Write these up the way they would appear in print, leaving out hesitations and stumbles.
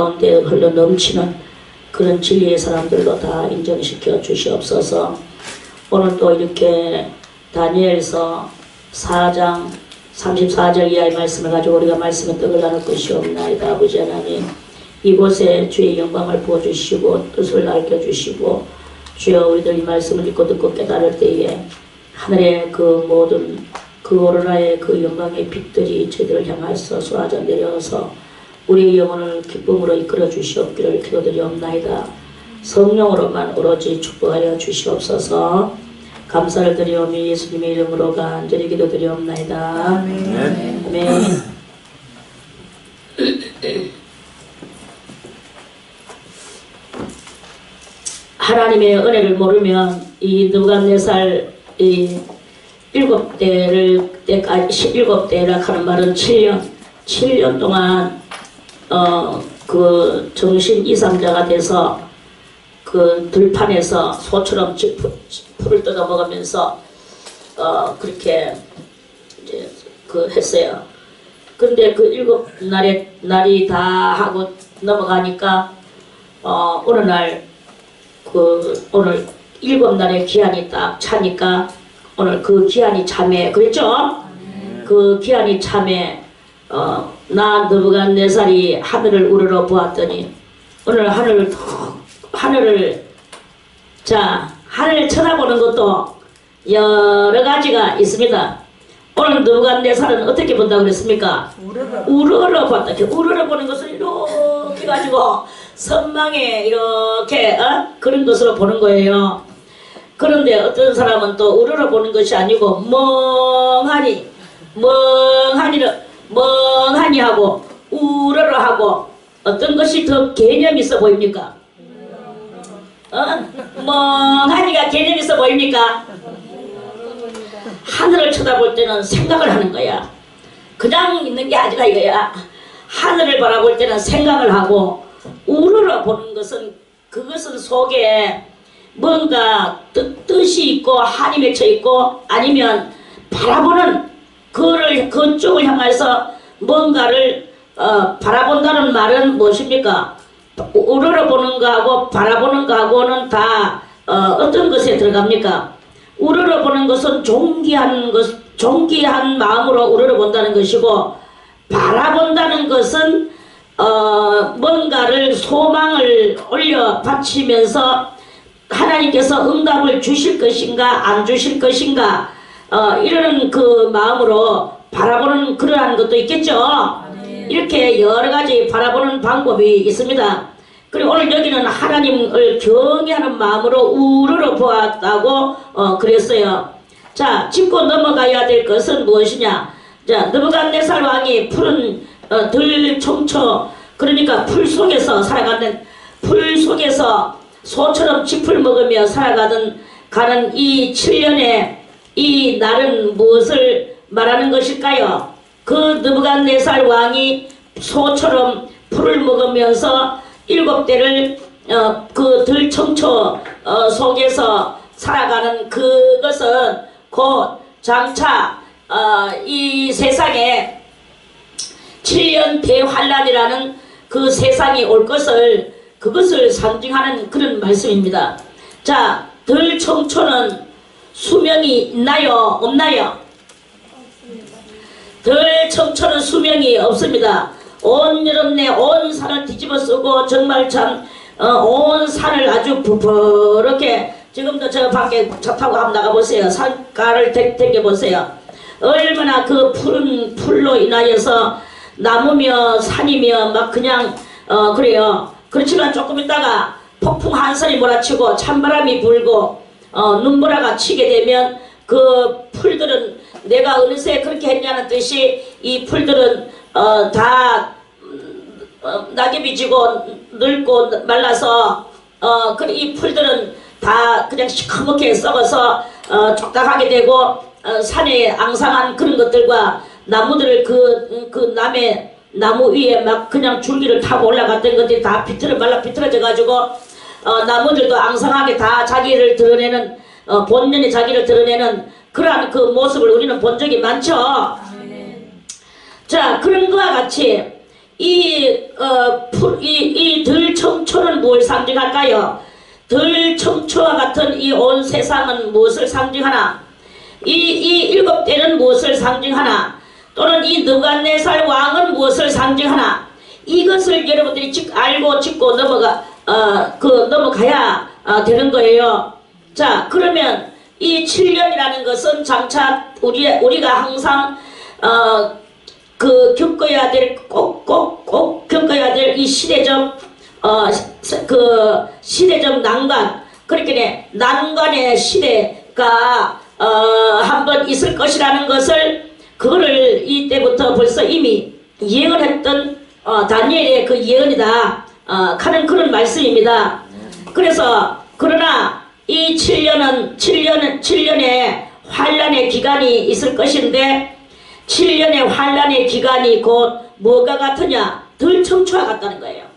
가운데 흘러 넘치는 그런 진리의 사람들로 다 인정시켜 주시옵소서. 오늘 또 이렇게 다니엘서 4장 34절 이하의 말씀을 가지고 우리가 말씀의 떡을 나눌 것이옵나이다. 아버지 하나님, 이곳에 주의 영광을 부어주시고 뜻을 알려주시고, 주여 우리들 이 말씀을 읽고 듣고 깨달을 때에 하늘의 그 모든 그 오로라의 그 영광의 빛들이 저희들을 향하여서 쏟아져 내려서 우리의 영혼을 기쁨으로 이끌어 주시옵기를 기도드리옵나이다. 성령으로만 오로지 축복하여 주시옵소서. 감사를 드리오며 예수님의 이름으로 간절히 기도드리옵나이다. 아멘. 아멘. 하나님의 은혜를 모르면 이 느부갓네살 이 7대라 하는 말은 7년 동안 그 정신 이상자가 돼서 그 들판에서 소처럼 풀을 뜯어 먹으면서 그렇게 이제 그 했어요. 근데 그 7날이 다 하고 넘어가니까 어느 날 오늘 7날의 기한이 딱 차니까 오늘 그 기한이 참에 그랬죠? 그 기한이 참에 나 느부갓네살이 하늘을 우러러 보았더니 오늘 하늘을 하늘을 쳐다보는 것도 여러 가지가 있습니다. 오늘 느부갓네살은 어떻게 본다고 그랬습니까? 우러러 봤다. 우러러 보는 것을 이렇게 가지고 선망에 이렇게 그런 것으로 보는 거예요. 그런데 어떤 사람은 또 우러러 보는 것이 아니고 멍하니 하고 우러러 하고 어떤 것이 더 개념 있어 보입니까? 멍하니가 개념 있어 보입니까? 하늘을 쳐다볼 때는 생각을 하는 거야. 그냥 있는 게 아니라 이거야. 하늘을 바라볼 때는 생각을 하고 우러러 보는 것은 그것은 속에 뭔가 뜻이 있고 한이 맺혀 있고 아니면 바라보는 그쪽을 향해서 뭔가를 바라본다는 말은 무엇입니까? 우러러 보는 거하고 바라보는 거하고는 다 어떤 것에 들어갑니까? 우러러 보는 것은 존귀한 마음으로 우러러 본다는 것이고, 바라본다는 것은 뭔가를 소망을 올려 바치면서 하나님께서 응답을 주실 것인가 안 주실 것인가 이런 그 마음으로 바라보는 그러한 것도 있겠죠. 이렇게 여러 가지 바라보는 방법이 있습니다. 그리고 오늘 여기는 하나님을 경외하는 마음으로 우러러 보았다고 그랬어요. 자, 짚고 넘어가야 될 것은 무엇이냐? 자, 느부갓네살 왕이 푸른 들청초, 그러니까 풀 속에서 살아가는, 풀 속에서 소처럼 짚을 먹으며 가는 이 7년의 이 날은 무엇을 말하는 것일까요? 그 느부갓네살 왕이 소처럼 풀을 먹으면서 7대를 그 들청초 속에서 살아가는 그것은 곧 장차 이 세상에 7년 대환란이라는 그 세상이 올 것을, 그것을 상징하는 그런 말씀입니다. 자, 들청초는 수명이 있나요? 없나요? 들청초는 수명이 없습니다. 온 여름 내 온 산을 뒤집어 쓰고 정말 참 온 산을 아주 부풀게, 지금도 저 밖에 차 타고 한번 나가보세요. 산가를 댕겨보세요. 얼마나 그 푸른 풀로 인하여서 나무며 산이며 막 그냥 그래요. 그렇지만 조금 있다가 폭풍 한선이 몰아치고 찬바람이 불고 눈보라가 치게 되면 그 풀들은 내가 어느새 그렇게 했냐는 뜻이, 이 풀들은 다 낙엽이 지고 늙고 말라서 이 풀들은 다 그냥 시커멓게 썩어서 촉각하게 되고 산에 앙상한 그런 것들과 나무들을 그 남의 나무 위에 막 그냥 줄기를 타고 올라갔던 것들이 다 비틀어져 가지고 나무들도 앙상하게 다 자기를 드러내는 본연의 자기를 드러내는 그러한 그 모습을 우리는 본 적이 많죠. 자, 그런 것과 같이 이 들청초는 뭘 상징할까요? 들청초와 같은 이 온 세상은 무엇을 상징하나? 이 7대는 무엇을 상징하나? 또는 이 느부갓네살 왕은 무엇을 상징하나? 이것을 여러분들이 알고 짚고 넘어가야 되는 거예요. 자, 그러면 이 7년이라는 것은 장차 우리가 항상 겪어야 될 꼭 겪어야 될 이 시대적 시대적 난관, 그렇게 난관의 시대가 한번 있을 것이라는 것을 그거를 이때부터 벌써 이미 예언했던 다니엘의 그 예언이다 하는 그런 말씀입니다. 그래서 그러나 이 7년의 환란의 기간이 있을 것인데 7년의 환란의 기간이 곧 뭐가 같으냐? 들청초와 같다는 거예요.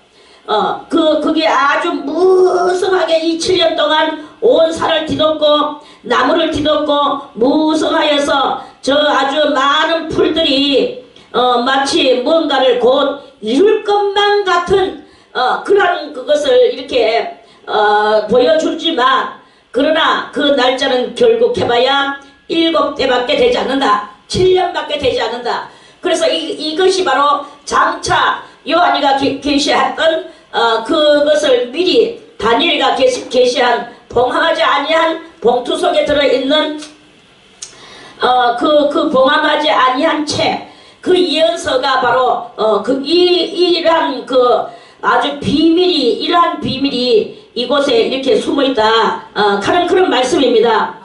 그게 아주 무성하게 이 7년 동안 온 산을 뒤덮고 나무를 뒤덮고 무성하여서 저 아주 많은 풀들이 마치 뭔가를 곧 이룰 것만 같은 그런 그것을 이렇게 보여주지만 그러나 그 날짜는 결국 해봐야 7대밖에 되지 않는다. 7년밖에 되지 않는다. 그래서 이것이 바로 장차 요한이가 계시했던 그것을 미리 다니엘과 계시한 봉함하지 아니한 봉투 속에 들어있는 그 봉함하지 아니한 책, 그 예언서가 바로 이러한 아주 이러한 비밀이 이곳에 이렇게 숨어있다 하는 그런 말씀입니다.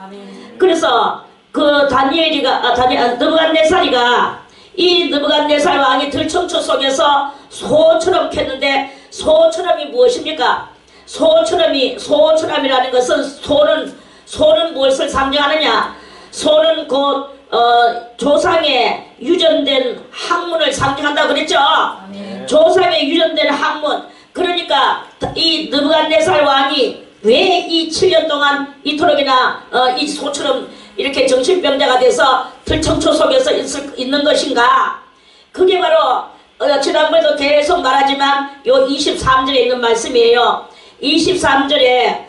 그래서 느부갓네살이가 이 느부갓네살 왕이 들청초 속에서 소처럼 캤는데 소처럼이 무엇입니까? 소처럼이라는 것은 소는 무엇을 상징하느냐? 소는 곧 조상의 유전된 학문을 상징한다고 그랬죠? 조상의 유전된 학문. 그러니까 이 느부갓네살 왕이 왜 이 7년 동안 이토록이나 이 소처럼 이렇게 정신병자가 돼서 들청초 속에서 있는 것인가? 그게 바로 지난번에도 계속 말하지만 요 23절에 있는 말씀이에요. 23절에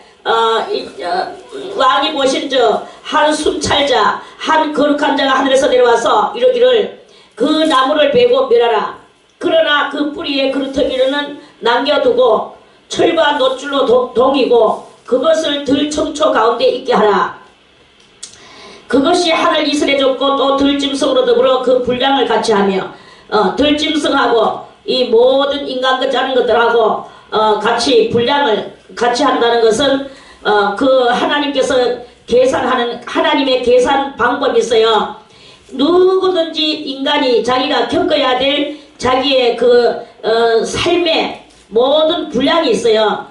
왕이 보신 한 순찰자, 한 거룩한 자가 하늘에서 내려와서 이러기를 그 나무를 베고 멸하라. 그러나 그 뿌리에 그루터기는 남겨두고 철과 놋줄로 동이고 그것을 들청초 가운데 있게 하라. 그것이 하늘 이슬에 줬고 또 들짐승으로 더불어 그 분량을 같이 하며 들짐승하고 이 모든 인간과 작은 것들하고 같이 분량을 같이 한다는 것은 그 하나님께서 계산하는 하나님의 계산 방법이 있어요. 누구든지 인간이 자기가 겪어야 될 자기의 삶의 모든 분량이 있어요.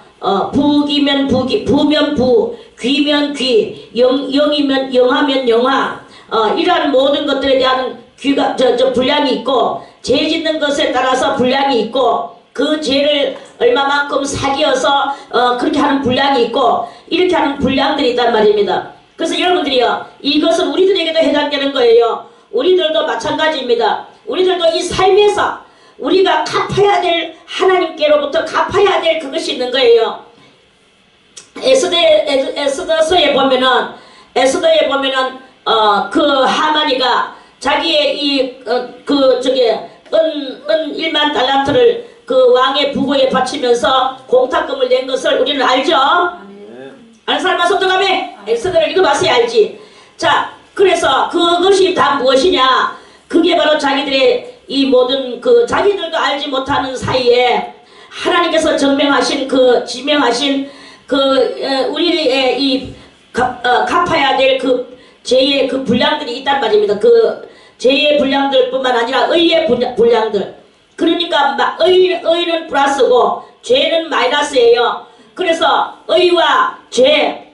부기면 부기, 부면 부, 귀면 귀, 영이면 영하면 영하. 이러한 모든 것들에 대한 분량이 있고, 죄 짓는 것에 따라서 분량이 있고, 그 죄를 얼마만큼 사기어서 그렇게 하는 분량이 있고, 이렇게 하는 분량들이 있단 말입니다. 그래서 여러분들이요, 이것은 우리들에게도 해당되는 거예요. 우리들도 마찬가지입니다. 우리들도 이 삶에서 우리가 갚아야 될, 하나님께로부터 갚아야 될 그것이 있는 거예요. 에스더서에 보면은 그 하만이가 자기의 은 1만 달란트를 그 왕의 부고에 바치면서 공탁금을 낸 것을 우리는 알죠? 아는 사람만 손톱하며 에스더를 읽어봤어야 알지. 자, 그래서 그것이 다 무엇이냐? 그게 바로 자기들의 이 모든 자기들도 알지 못하는 사이에 하나님께서 지명하신 우리의 갚아야 될 죄의 분량들이 있단 말입니다. 죄의 분량들뿐만 아니라 의의 분량들. 그러니까 의는 플러스고 죄는 마이너스예요. 그래서 의와 죄,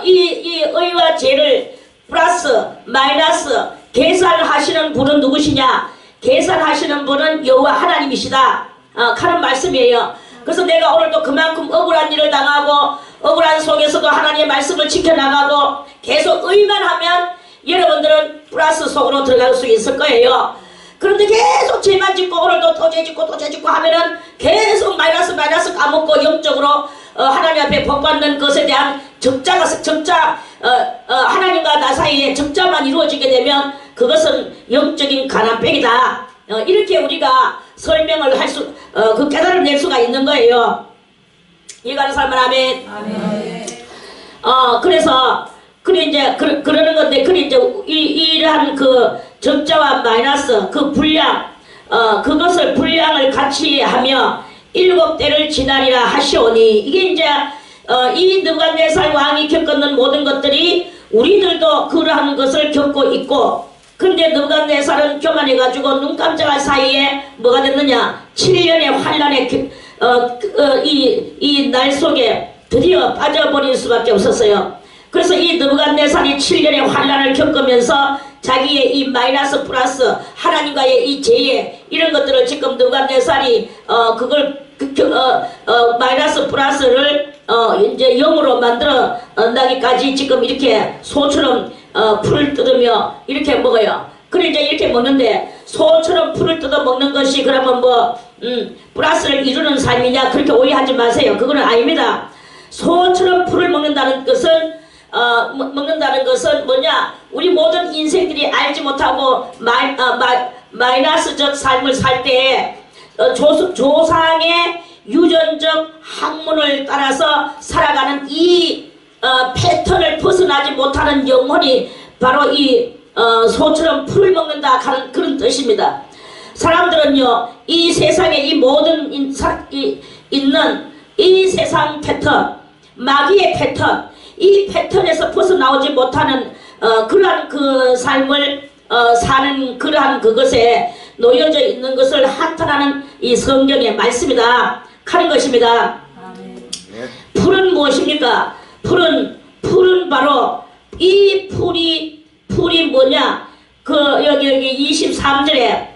이 의와 죄를 플러스 마이너스 계산하시는 분은 누구시냐? 계산하시는 분은 여호와 하나님이시다 하는 말씀이에요. 그래서 내가 오늘도 그만큼 억울한 일을 당하고 억울한 속에서도 하나님의 말씀을 지켜나가고 계속 의만 하면 여러분들은 플러스 속으로 들어갈 수 있을 거예요. 그런데 계속 죄만 짓고 오늘도 또 죄 짓고 또 죄 짓고 하면은 계속 마이너스 까먹고 영적으로 하나님 앞에 복받는 것에 대한 하나님과 나 사이에 적자만 이루어지게 되면 그것은 영적인 가난병이다. 이렇게 우리가 설명을 그 깨달음 낼 수가 있는 거예요. 이해가는 사람은 아멘. 아멘. 그래서 그러는 건데, 이제 이러한 그 적자와 마이너스 그 분량, 그것을 분량을 같이 하며 7대를 지나리라 하시오니, 이게 이제 이 느부갓네살 왕이 겪었는 모든 것들이 우리들도 그러한 것을 겪고 있고, 근데 느부갓네살은 교만해가지고 눈 깜짝할 사이에 뭐가 됐느냐, 7년의 환란의 이 날 속에 드디어 빠져버릴 수밖에 없었어요. 그래서 이 느부갓네살이 7년의 환란을 겪으면서 자기의 이 마이너스 플러스 하나님과의 이 죄에 이런 것들을 지금 느부갓네살이 마이너스 플러스를 이제 0으로 만들어 나기까지 지금 이렇게 소처럼 풀을 뜯으며 이렇게 먹어요. 그래 이제 이렇게 먹는데, 소처럼 풀을 뜯어 먹는 것이 그러면 플러스를 이루는 삶이냐, 그렇게 오해하지 마세요. 그거는 아닙니다. 소처럼 풀을 먹는다는 것은 뭐냐, 우리 모든 인생들이 알지 못하고 마이너스적 삶을 살 때에 조상의 유전적 학문을 따라서 살아가는 이 패턴을 벗어나지 못하는 영혼이 바로 이 소처럼 풀을 먹는다 하는 그런 뜻입니다. 사람들은요, 이 세상에 이 모든 있는 이 세상 패턴, 마귀의 패턴, 이 패턴에서 벗어나오지 못하는 그러한 그 삶을 사는 그러한 그것에 놓여져 있는 것을 한탄하는 이 성경의 말씀이다 하는 것입니다. 풀은 무엇입니까? 풀은 바로 이 풀이 뭐냐? 여기 23절에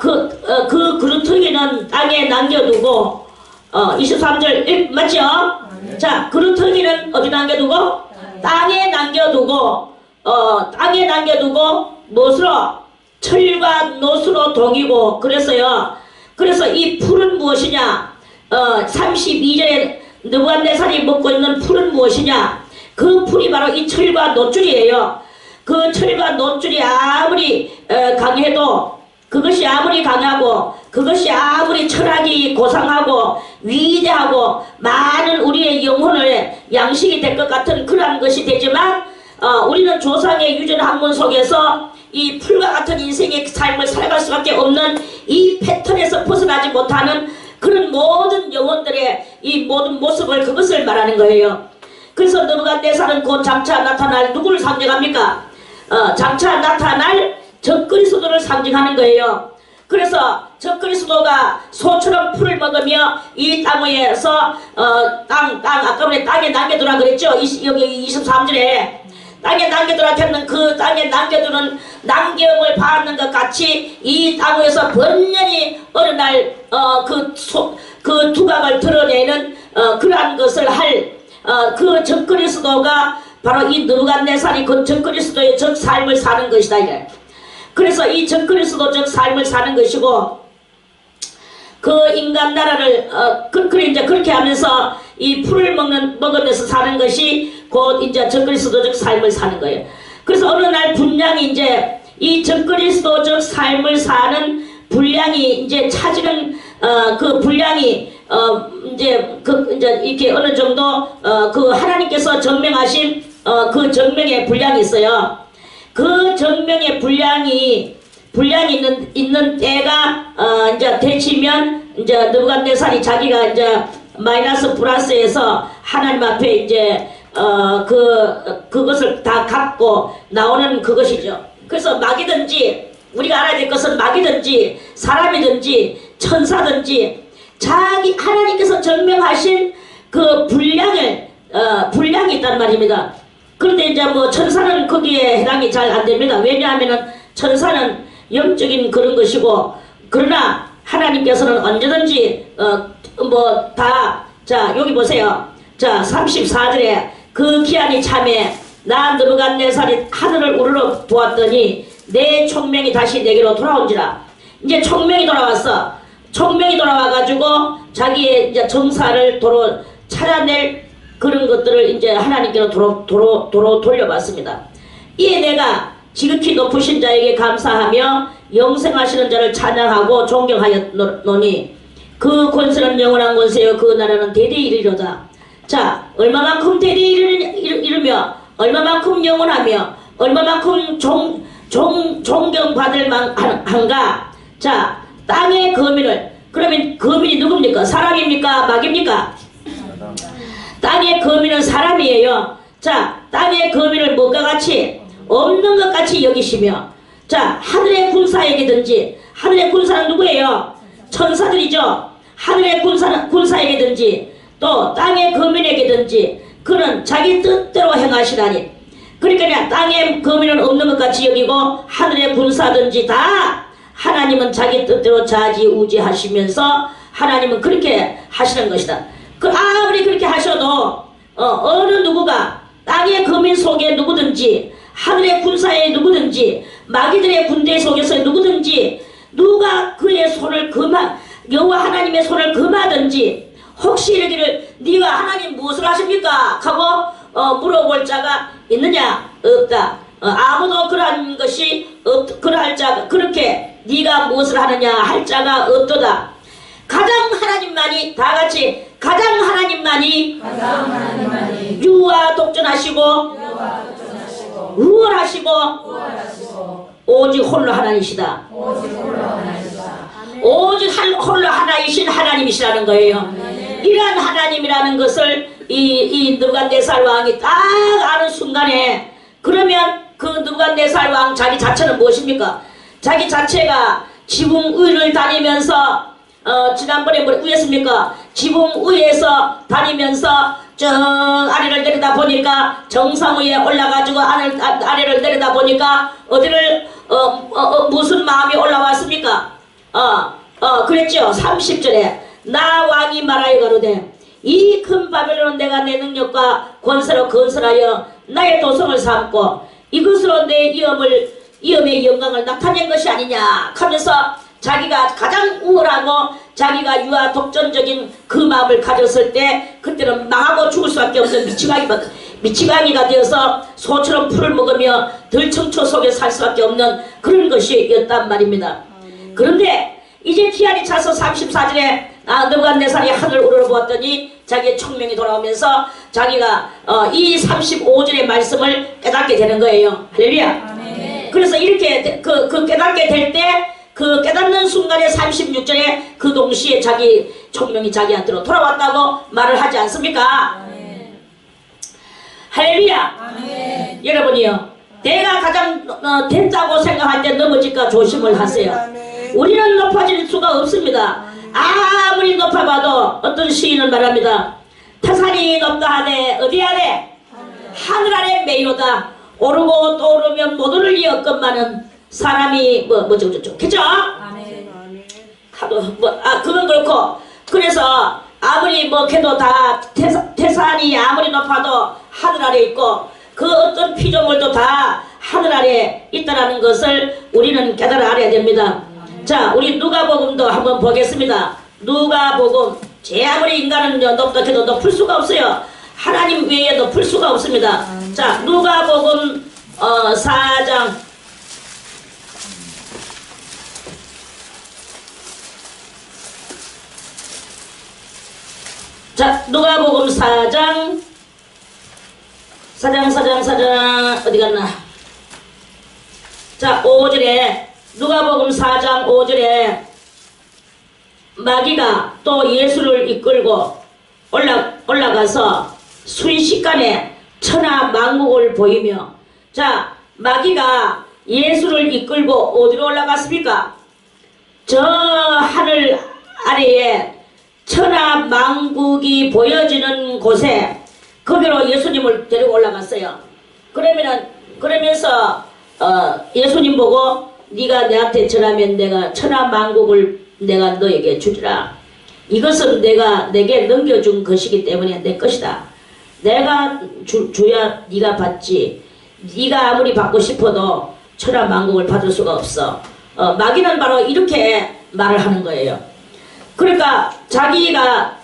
그 그루터기는 땅에 남겨두고 23절 맞죠? 자, 그루터기는 어디 남겨두고? 땅에 남겨두고 무엇으로? 철과 노수로 동이고. 그래서 이 풀은 무엇이냐? 32절에 느부갓네살이 먹고 있는 풀은 무엇이냐? 그 풀이 바로 이 철과 노줄이에요. 그 철과 노줄이 아무리 강해도, 그것이 아무리 강하고, 그것이 아무리 철학이 고상하고 위대하고 많은 우리의 영혼의 양식이 될 것 같은 그러한 것이 되지만, 우리는 조상의 유전 학문 속에서 이 풀과 같은 인생의 삶을 살아갈 수밖에 없는 이 패턴에서 벗어나지 못하는 그런 모든 영혼들의 이 모든 모습을, 그것을 말하는 거예요. 그래서 느부갓네살은 곧 장차 나타날 누구를 상징합니까? 장차 나타날 적그리스도를 상징하는 거예요. 그래서 적그리스도가 소처럼 풀을 먹으며 이 땅 위에서 아까 전에 땅에 남겨두라 그랬죠? 여기 23절에 땅에 남겨두라 했는 그 땅에 남겨두는 남경을 받는 것 같이 이 땅 위에서 번연히 어느 날 그 두각을 드러내는 그러한 것을 할 그 적그리스도가 바로 이 느부갓네살이 그 적그리스도의 적 삶을 사는 것이다. 그래서 이 적그리스도적 삶을 사는 것이고, 그 인간 나라를 이제 그렇게 하면서 이 풀을 먹으면서 사는 것이 곧 이제 적그리스도적 삶을 사는 거예요. 그래서 어느 날 분량이 이제 이 적그리스도적 삶을 사는 분량이 이제 차지는 그 분량이 이제 이렇게 어느 정도 그 하나님께서 정명하신 그 정명의 분량이 있어요. 그 정명의 분량이 있는 때가 이제 되치면 이제 느부갓네살이 자기가 이제 마이너스 플러스에서 하나님 앞에 이제 그것을 다 갖고 나오는 그것이죠. 그래서 마귀든지, 우리가 알아야 될 것은 마귀든지 사람이든지 천사든지 하나님께서 정명하신 그 분량이 있단 말입니다. 그런데 이제 뭐 천사는 거기에 해당이 잘 안 됩니다. 왜냐하면은 천사는 영적인 그런 것이고, 그러나 하나님께서는 언제든지 자 여기 보세요. 자 34절에 그 기한이 참에 나 느부갓네살이 하늘을 우러러 보았더니 내 총명이 다시 내게로 돌아온지라. 이제 총명이 돌아왔어. 총명이 돌아와가지고 자기의 이제 정사를 도로 찾아낼 그런 것들을 이제 하나님께로 도로 돌려봤습니다. 이에 내가 지극히 높으신 자에게 감사하며 영생하시는 자를 찬양하고 존경하였노니 그 권세는 영원한 권세요 그 나라는 대대히 이르리로다. 자, 얼마만큼 대대히 이르며 얼마만큼 영원하며 얼마만큼 존경받을 만한가. 자, 땅의 거민을, 그러면 거민이 누굽니까? 사람입니까? 마귀입니까? 땅의 거민은 사람이에요. 자, 땅의 거민을 뭐가 같이 없는 것 같이 여기시며, 자, 하늘의 군사에게든지, 하늘의 군사는 누구예요? 천사들이죠. 하늘의 군사에게든지 또 땅의 거민에게든지 그는 자기 뜻대로 행하시라니. 그러니까 땅의 거민은 없는 것 같이 여기고 하늘의 군사든지 다 하나님은 자기 뜻대로 좌지우지하시면서 하나님은 그렇게 하시는 것이다. 그 아무리 그렇게 하셔도 어느 누구가 땅의 거민 속에 누구든지 하늘의 군사에 누구든지 마귀들의 군대 속에서 누구든지 누가 그의 손을 여호와 하나님의 손을 금하든지 혹시 이러기를 네가 하나님 무엇을 하십니까? 하고 물어볼 자가 있느냐? 없다. 아무도 그러한 것이 그러할 자가 그렇게 네가 무엇을 하느냐 할 자가 없도다. 가장 하나님만이 다같이 가장 하나님만이 유와 독존하시고 우월하시고 오직 홀로 하나님이시다. 오직 홀로 하나이신 하나님이시라는 거예요. 이러한 하나님이라는 것을 이 느부갓네살 왕이 딱 아는 순간에, 그러면 그 느부갓네살 왕 자기 자체는 무엇입니까? 자기 자체가 지붕 위를 다니면서 지난번에 뭐 위였습니까? 지붕 위에서 다니면서 저 아래를 내리다 보니까 정상 위에 올라가지고 아래를 내리다 보니까 어디를 무슨 마음이 올라왔습니까? 그랬죠. 30절에 나 왕이 말하여 가로되 이 큰 바벨론은 내가 내 능력과 권세로 건설하여 나의 도성을 삼고 이것으로 내 위엄의 영광을 나타낸 것이 아니냐 하면서 자기가 가장 우월하고 자기가 유아 독전적인 그 마음을 가졌을 때 그때는 망하고 죽을 수밖에 없는 미치광이가 되어서 소처럼 풀을 먹으며 들청초 속에 살 수밖에 없는 그런 것이었단 말입니다. 그런데 이제 기한이 차서 34절에 느부갓네살이 하늘을 우러러보았더니 자기의 총명이 돌아오면서 자기가 이 35절의 말씀을 깨닫게 되는 거예요. 할렐루야. 그래서 이렇게 그 깨닫게 될 때 그 깨닫는 순간에 36절에 그 동시에 자기 총명이 자기한테로 돌아왔다고 말을 하지 않습니까? 할렐루야. 여러분이요, 내가 가장 됐다고 생각할 때 넘어질까 조심을 하세요. 우리는 높아질 수가 없습니다. 아무리 높아봐도 어떤 시인은 말합니다. 타산이 높다 하되 어디 아래? 하늘 아래 메이로다. 오르고 또 오르면 못 오를 리 없건만은 사람이 뭐저저저 그죠? 그건 그렇고, 그래서 아무리 해도 다 태산이 아무리 높아도 하늘 아래 있고 그 어떤 피조물도 다 하늘 아래 있다라는 것을 우리는 깨달아 알아야 됩니다. 자, 우리 누가복음도 한번 보겠습니다. 누가복음, 제 아무리 인간은 높다 해도 높을 수가 없어요. 하나님 외에 높을 수가 없습니다. 자, 누가복음 4장 자, 누가복음 4장 어디 갔나? 자, 5절에 누가복음 4장 5절에 마귀가 또 예수를 이끌고 올라가서 순식간에 천하 만국을 보이며, 자, 마귀가 예수를 이끌고 어디로 올라갔습니까? 저 하늘 아래에 천하 만국이 보여지는 곳에 거기로 예수님을 데리고 올라갔어요. 그러면서 예수님 보고 네가 내한테 전하면 내가 천하 만국을 내가 너에게 주리라. 이것은 내가 내게 넘겨준 것이기 때문에 내 것이다. 내가 줘야 네가 받지. 네가 아무리 받고 싶어도 천하만국을 받을 수가 없어. 마귀는 바로 이렇게 말을 하는 거예요. 그러니까 자기가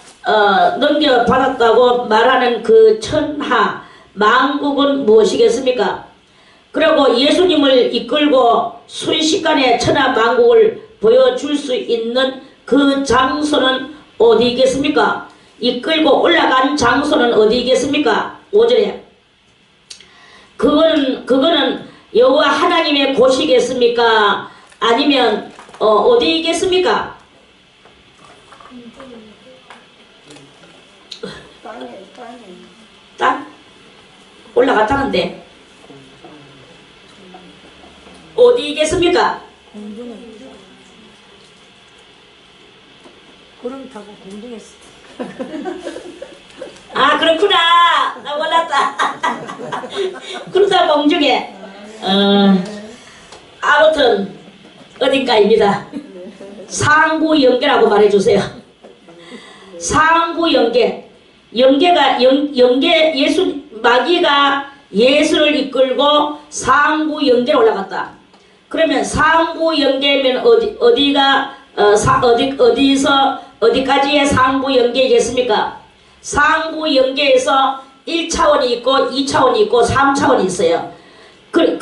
넘겨받았다고 말하는 그 천하만국은 무엇이겠습니까? 그리고 예수님을 이끌고 순식간에 천하만국을 보여줄 수 있는 그 장소는 어디겠습니까? 이끌고 올라간 장소는 어디겠습니까? 5절에 그거는 여호와 하나님의 곳이겠습니까? 아니면 어디겠습니까? 땅? 올라갔다는데 어디겠습니까? 구름 타고 공중했어. 아 그렇구나. 나 몰랐다. 구름타 공중에 아무튼 어딘가입니다. 상구영계라고 말해주세요. 상구영계. 영계 마귀가 예수를 이끌고 상구영계로 올라갔다. 그러면 상구영계면 어디까지의 상구영계이겠습니까? 상구영계에서 1차원이 있고 2차원이 있고 3차원이 있어요. 그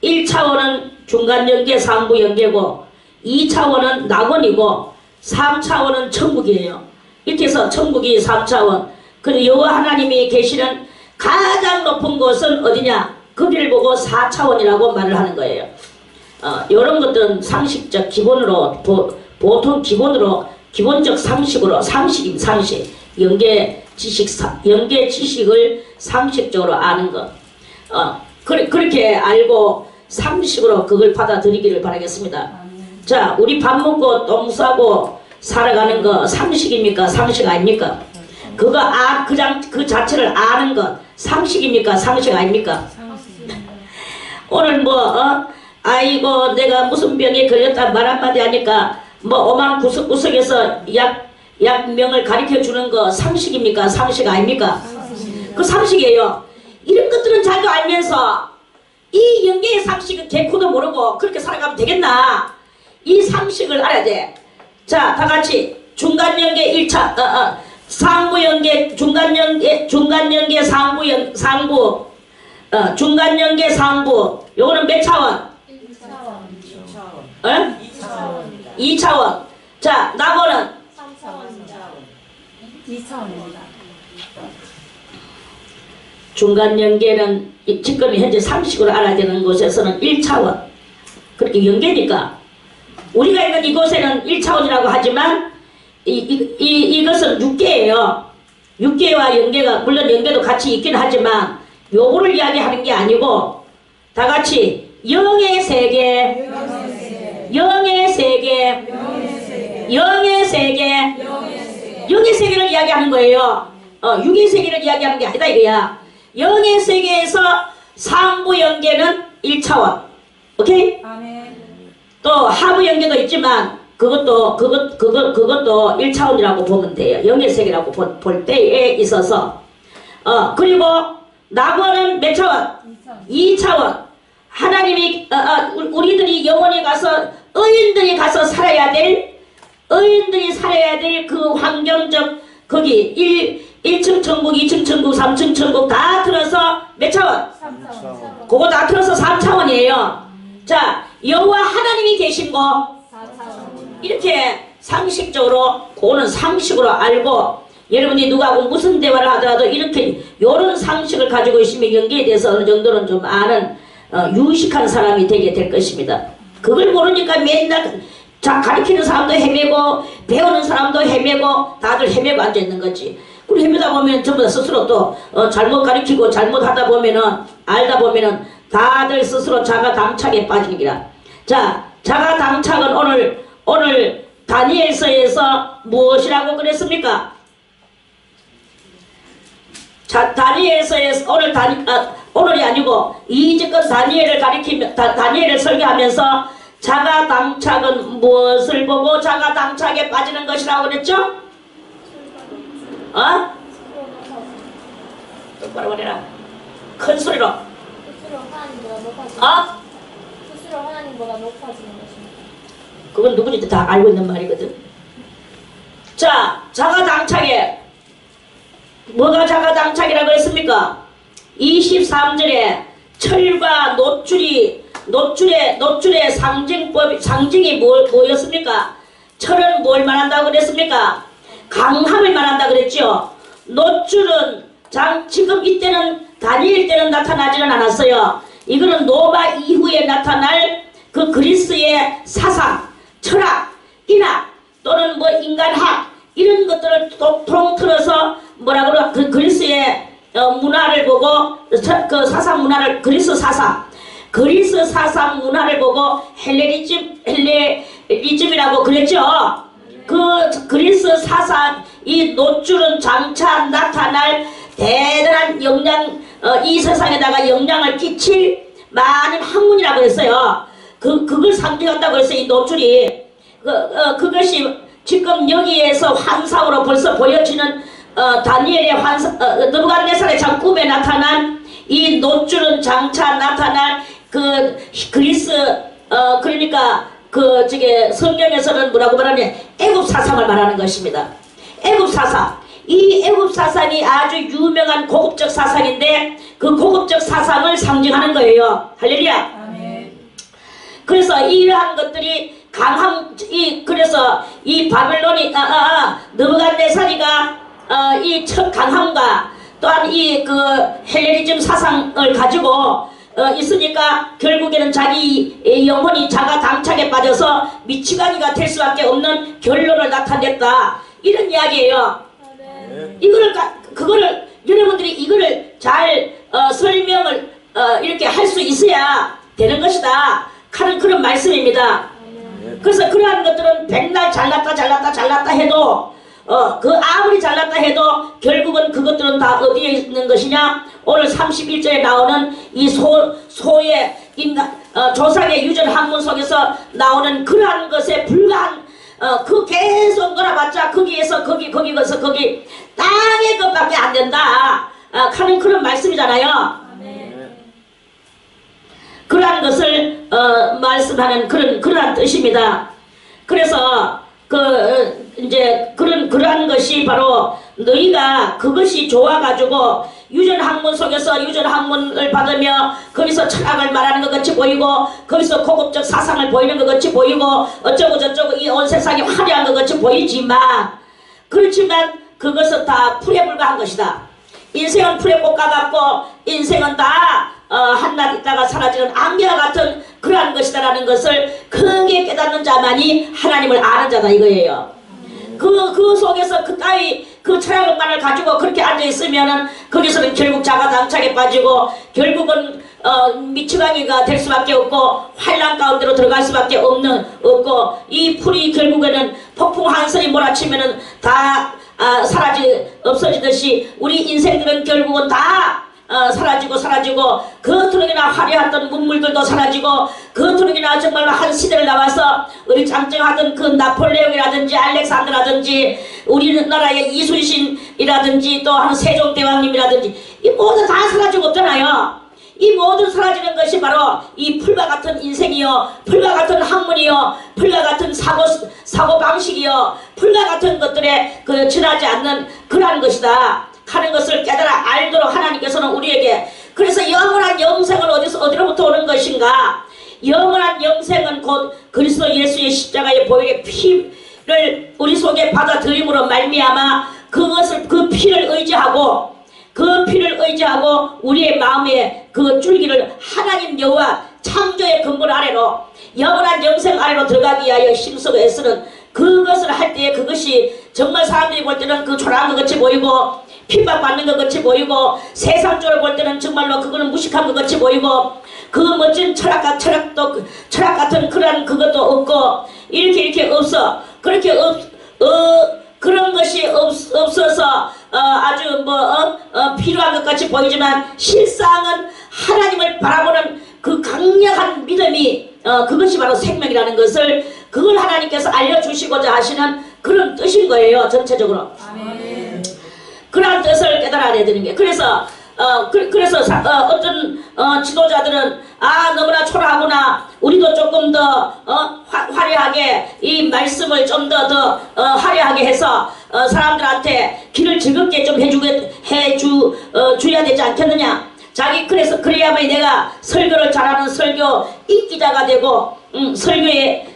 1차원은 중간영계 상구영계고 2차원은 낙원이고 3차원은 천국이에요. 이렇게 해서 천국이 3차원. 그리고 여호와 하나님이 계시는 가장 높은 곳은 어디냐? 거기를 보고 4차원이라고 말을 하는 거예요. 이런 것들은 상식적 기본으로 보통 기본적 상식으로 상식 연계 지식을 상식적으로 아는 것. 그렇게 알고 상식으로 그걸 받아들이기를 바라겠습니다. 자, 우리 밥 먹고 똥 싸고 살아가는 거 상식입니까? 상식 아닙니까? 그거 그 자체를 아는 것 상식입니까? 상식 아닙니까? 오늘 아이고 내가 무슨 병에 걸렸다 말 한마디 하니까 오만 구석구석에서 약명을 가르쳐 주는 거 상식입니까? 상식 아닙니까? 그 상식이에요. 이런 것들은 잘도 알면서 이 영계의 상식은 개코도 모르고 그렇게 살아가면 되겠나? 이 상식을 알아야 돼. 자, 다 같이 중간연계 1차 상부연계 중간연계 상부 중간연계 상부 요거는 몇 차원? 1차원 2차원 자, 나머는 2차원입니다. 중간연계는 지금 현재 상식으로 알아야 되는 곳에서는 1차원 그렇게 연계니까 우리가 있는 이곳에는 1차원이라고 하지만 이것은 6개예요. 6개와 연계가 물론 연계도 같이 있긴 하지만 요거를 이야기하는 게 아니고 다 같이 영의 세계 영의 세계 영의 세계 영의 세계를 이야기하는 거예요. 육의 세계를 이야기하는 게 아니다 이거야. 영의 세계에서 상부 연계는 1차원 오케이? 아멘. 또 하부 연계도 있지만 그것도 1차원이라고 보면 돼요. 영의 세계라고 볼 때에 있어서 그리고 낙원은 몇 차원? 2차원. 하나님이 우리들이 영원히 가서 의인들이 가서 살아야 될 그 환경적 거기 1층 천국, 2층 천국, 3층 천국 다 틀어서 몇 차원? 3차원. 그거 다 틀어서 3차원이에요. 자, 여호와 하나님이 계신 거 4차원. 이렇게 상식적으로 그거는 상식으로 알고 여러분이 누구하고 무슨 대화를 하더라도 이렇게 요런 상식을 가지고 있으면 연기에 대해서 어느 정도는 좀 아는 유식한 사람이 되게 될 것입니다. 그걸 모르니까 맨날 가르치는 사람도 헤매고 배우는 사람도 헤매고 다들 헤매고 앉아있는 거지. 그리고 헤매다 보면 전부 다 스스로 또 잘못 가르치고 잘못하다 보면은 알다 보면은 다들 스스로 자가당착에 빠지는 기라. 자, 자가당착은 오늘 다니엘서에서 무엇이라고 그랬습니까? 자, 다니엘서에서 오늘이 아니고 이제껏 다니엘을 설교하면서 자가당착은 무엇을 보고 자가당착에 빠지는 것이라고 그랬죠? 똑바로 말해라. 큰 소리로. 스스로 하나님보다 높아지는 아, 스스로 하나님보다 높아지는 것입니다. 그건 누구든지 다 알고 있는 말이거든. 자, 자가당착에 뭐가 자가당착이라고 했습니까? 23절에 철과 노출의 상징이 뭐였습니까? 철은 뭘 말한다고 그랬습니까? 강함을 말한다고 그랬죠. 노출은 지금 이때는 다니엘 때는 나타나지는 않았어요. 이거는 노바 이후에 나타날 그 그리스의 사상, 철학, 인학 또는 뭐 인간학 이런 것들을 통틀어서 뭐라 그러 그 그리스의 문화를 보고 그 사상 문화를 그리스 사상 문화를 보고 헬레니즘이라고 그랬죠. 그 그리스 사상 이 노출은 장차 나타날 대단한 영향 이 세상에다가 영향을 끼칠 많은 학문이라고 했어요. 그걸 상징한다고 했어요. 이 노출이 그것이 지금 여기에서 환상으로 벌써 보여지는 다니엘의 환상 느부갓네살의 참 꿈에 나타난 이 노출은 장차 나타날 그 그리스 그러니까 그 저게 성경에서는 뭐라고 말하냐면 애굽 사상을 말하는 것입니다. 애굽 사상. 이 애굽 사상이 아주 유명한 고급적 사상인데 그 고급적 사상을 상징하는 거예요. 할렐루야. 그래서 이러한 것들이 그래서 이 바벨론이 느부갓네살이가 이 첫 강함과 또한 이 그 헬레니즘 사상을 가지고 있으니까 결국에는 자기 영혼이 자가 당착에 빠져서 미치광이가 될 수밖에 없는 결론을 나타냈다. 이런 이야기예요. 그거를 여러분들이 이거를 잘 설명을 이렇게 할 수 있어야 되는 것이다 하는 그런 말씀입니다. 그래서 그러한 것들은 백날 잘났다 해도 그 아무리 잘났다 해도 결국은 그것들은 다 어디에 있는 것이냐? 오늘 31절에 나오는 이 소의 인간 조상의 유전 학문 속에서 나오는 그러한 것에 불과한 그 계속 놀아봤자 거기에서 거기 땅의 것밖에 안 된다 하는 그런 말씀이잖아요. 그러한 것을 말씀하는 그러한 뜻입니다. 그래서 이제 그러한 것이 바로 너희가 그것이 좋아가지고 유전학문 속에서 유전학문을 받으며 거기서 철학을 말하는 것 같이 보이고 거기서 고급적 사상을 보이는 것 같이 보이고 어쩌고 저쩌고 이 온 세상이 화려한 것 같이 보이지만 그렇지만 그것은 다 풀에 불과한 것이다. 인생은 풀에 볶아갖고 인생은 다 한낱 있다가 사라지는 안개와 같은 그러한 것이다라는 것을 크게 깨닫는 자만이 하나님을 아는 자다 이거예요. 그 속에서 그따위 그 철학만을 가지고 그렇게 앉아있으면은 거기서는 결국 자가당착에 빠지고 결국은 미치광이가 될 수밖에 없고 환란 가운데로 들어갈 수밖에 없고 이 풀이 결국에는 폭풍 한선이 몰아치면은 다 없어지듯이 우리 인생들은 결국은 다 사라지고 겉으로기나 화려했던 문물들도 사라지고 겉으로기나 정말로 한 시대를 나와서 우리 장정하던 그 나폴레옹이라든지 알렉산더라든지 우리나라의 이순신이라든지 또 한 세종대왕님이라든지 이 모두 다 사라지고 없잖아요. 이 모든 사라지는 것이 바로 이 풀과 같은 인생이요, 풀과 같은 학문이요, 풀과 같은 사고방식이요, 풀과 같은 것들에 지나지 않는 그러한 것이다 하는 것을 깨달아 알도록 하나님께서는 우리에게 그래서 영원한 영생은 어디로부터 오는 것인가? 영원한 영생은 곧 그리스도 예수의 십자가의 보혈의 피를 우리 속에 받아들임으로 말미암아 그 피를 의지하고 우리의 마음에 그 줄기를 하나님 여호와 창조의 근본 아래로 영원한 영생 아래로 들어가기 위하여 힘쓰고 애쓰는 그것을 할 때에 그것이 정말 사람들이 볼 때는 그 초라한 것 같이 보이고 핍박받는 것 같이 보이고 세상적으로 볼 때는 정말로 그거는 무식한 것 같이 보이고 그 멋진 철학 같은 그런 그것도 없고 이렇게 없어. 그렇게 그런 것이 없어서 아주 필요한 것 같이 보이지만 실상은 하나님을 바라보는 그 강력한 믿음이 그것이 바로 생명이라는 것을 그걸 하나님께서 알려주시고자 하시는 그런 뜻인 거예요. 전체적으로. 아멘. 그런 뜻을 깨달아야 되는 게. 그래서 그래서 어떤 지도자들은 너무나 초라하구나. 우리도 조금 더 화려하게 이 말씀을 좀 더 화려하게 해서 사람들한테 길을 즐겁게 좀 해줘야 되지 않겠느냐. 그래서 그래야만 내가 설교를 잘하는 설교 인기자가 되고 설교에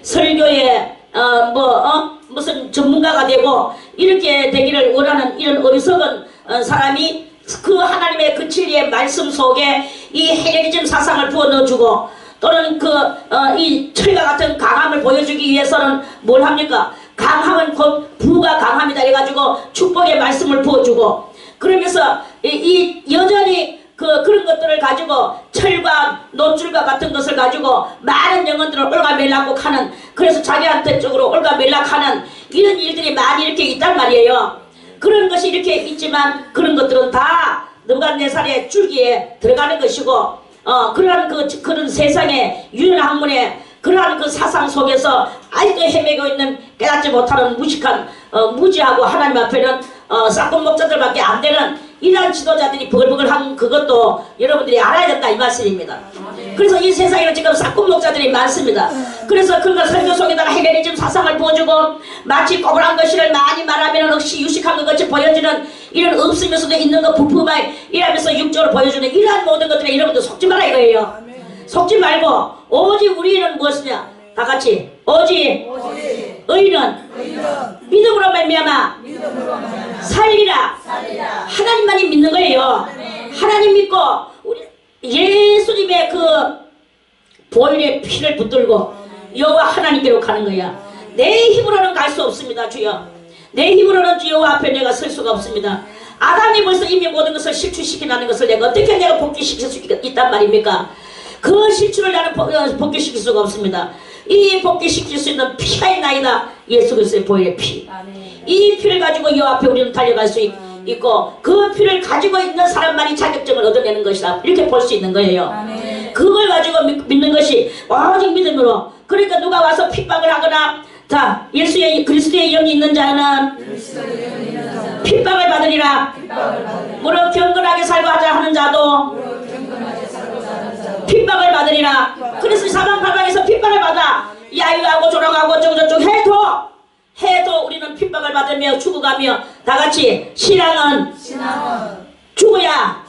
무슨 전문가가 되고 이렇게 되기를 원하는 이런 어리석은 사람이 그 하나님의 그 진리의 말씀 속에 이 헤레니즘 사상을 부어 넣어주고 또는 이 철과 같은 강함을 보여주기 위해서는 뭘 합니까? 강함은 곧 부가 강함이다 해가지고 축복의 말씀을 부어주고 그러면서 여전히 그런 것들을 가지고 철과 노줄과 같은 것을 가지고 많은 영혼들을 올가멜락고 하는 그래서 자기한테 쪽으로 올가멜락하는 이런 일들이 많이 이렇게 있단 말이에요. 그런 것이 이렇게 있지만 그런 것들은 다 느부갓네살의 줄기에 들어가는 것이고 그런 세상의 유연 학문에 그러한 그 사상 속에서 아직도 헤매고 있는 깨닫지 못하는 무식한 무지하고 하나님 앞에는 싹군 목자들밖에 안 되는 이러한 지도자들이 버글버글한 그것도 여러분들이 알아야 된다 이 말씀입니다. 그래서 이 세상에는 지금 싹군 목자들이 많습니다. 그래서 그가 설교 속에다가 헤레니즘 사상을 보여주고 마치 꼬불한 것을 많이 말하면 역시 유식한 것 같이 보여지는 이런 없으면서도 있는 것 부품만 이라면서 육적으로 보여주는 이러한 모든 것들에 여러분들 속지 말라 이거예요. 속지 말고 오직 우리는 무엇이냐 다 같이 오직 의인은 믿음으로 말미암아 살리라. 하나님만이 믿는 거예요. 하나님 믿고 우리 예수님의 그 보혈의 피를 붙들고 여호와 하나님께로 가는 거야. 내 힘으로는 갈 수 없습니다. 주여 내 힘으로는 여호와 앞에 내가 설 수가 없습니다. 아담이 벌써 이미 모든 것을 실추시키는 것을 내가 어떻게 내가 복귀시킬 수 있단 말입니까? 그 실추를 나는 복귀시킬 수가 없습니다. 이 복귀시킬 수 있는 피가 있나이다. 예수 그리스도의 보혈의 피. 이 피를 가지고 여호와 앞에 우리는 달려갈 수 있고 그 피를 가지고 있는 사람만이 자격증을 얻어내는 것이다. 이렇게 볼 수 있는 거예요. 그걸 가지고 믿는 것이 오직 믿음으로. 그러니까 누가 와서 핍박을 하거나 자 예수의 그리스도의 영이 있는 자는 핍박을 받으리라. 무릇 경건하게 살고 하자 하는 자도 핍박을 받으리라. 그래서 사방팔방에서 핍박을 받아 야유하고 조롱하고 저쪽 해도 우리는 핍박을 받으며 죽어가며 다같이 신앙은 죽어야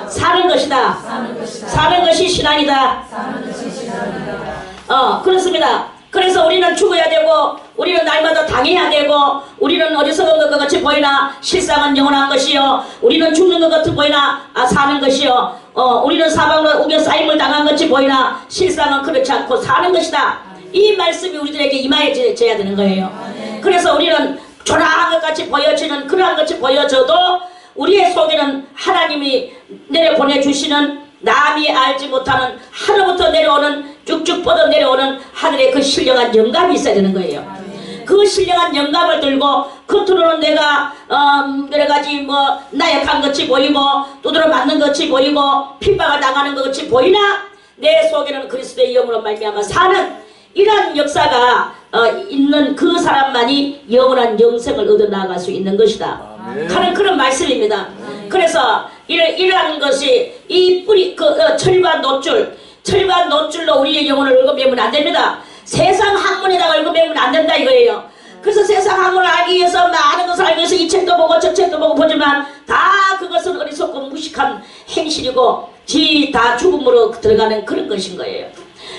사는 것이다. 사는 것이 신앙이다. 그렇습니다. 그래서 우리는 죽어야 되고 우리는 날마다 당해야 되고 우리는 어리석은 것 같이 보이나 실상은 영원한 것이요 우리는 죽는 것 같이 보이나 사는 것이요 우리는 사방으로 우겨 쌓임을 당한 것이 보이나 실상은 그렇지 않고 사는 것이다. 이 말씀이 우리들에게 임하여져야 되는 거예요. 그래서 우리는 초라한 것 같이 보여지는 그러한 것이 보여져도 우리의 속에는 하나님이 내려보내주시는 남이 알지 못하는 하늘부터 내려오는 쭉쭉 뻗어 내려오는 하늘의 그 신령한 영감이 있어야 되는 거예요. 그 신령한 영감을 들고 겉으로는 내가 여러가지 나약한 것이 보이고 두드러 맞는 것이 보이고 핍박을 당하는 것이 보이나 내 속에는 그리스도의 영으로 말미암아 사는 이러한 역사가 있는 그 사람만이 영원한 영생을 얻어나갈 수 있는 것이다 하는 그런 말씀입니다. 그래서 이러한 것이 이 뿌리 철과 노줄로 우리의 영혼을 얽어매면 안 됩니다. 세상 학문에다가 얽어매면 안 된다 이거예요. 그래서 세상 학문을 알기 위해서 많은 것을 알기 위해서 이 책도 보고 저 책도 보고 보지만 다 그것은 어리석고 무식한 행실이고 다 죽음으로 들어가는 그런 것인 거예요.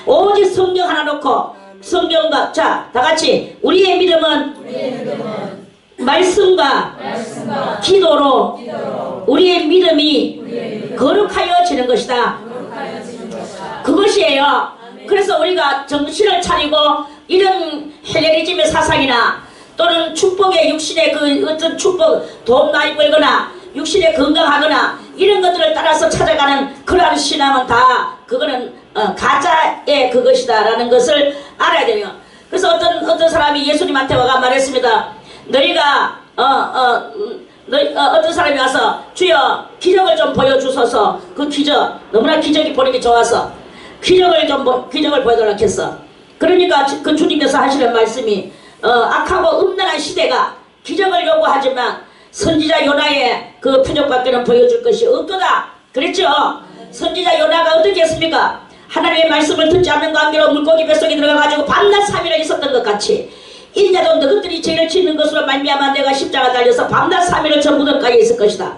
오직 성경 하나 놓고 성경과 자 다같이 우리의 믿음은 말씀과 기도로 우리의 믿음이 거룩하여지는 것이다. 그것이에요. 그래서 우리가 정신을 차리고 이런 헬레니즘의 사상이나 또는 축복의 육신의 그 어떤 축복 돈 많이 벌거나 육신에 건강하거나 이런 것들을 따라서 찾아가는 그러한 신앙은 다 그거는 가짜의 그것이다 라는 것을 알아야 돼요. 그래서 어떤 사람이 예수님한테 와가 말했습니다. 너희가 어떤 사람이 와서 주여 기적을 좀 보여주소서. 그 기적 너무나 기적이 보는 게 좋아서 기적을 보여달라고 했어. 그러니까 그 주님께서 하시는 말씀이 악하고 음란한 시대가 기적을 요구하지만 선지자 요나의 그 표적밖에는 보여줄 것이 없도다. 그랬죠? 선지자 요나가 어떻게 했습니까? 하나님의 말씀을 듣지 않는 관계로 물고기 뱃속에 들어가가지고 밤낮 3일을 있었던 것 같이 인자도 너희들이 죄를 짓는 것으로 말미암아 내가 십자가 달려서 밤낮 3일을 저 무덤가에 있을 것이다.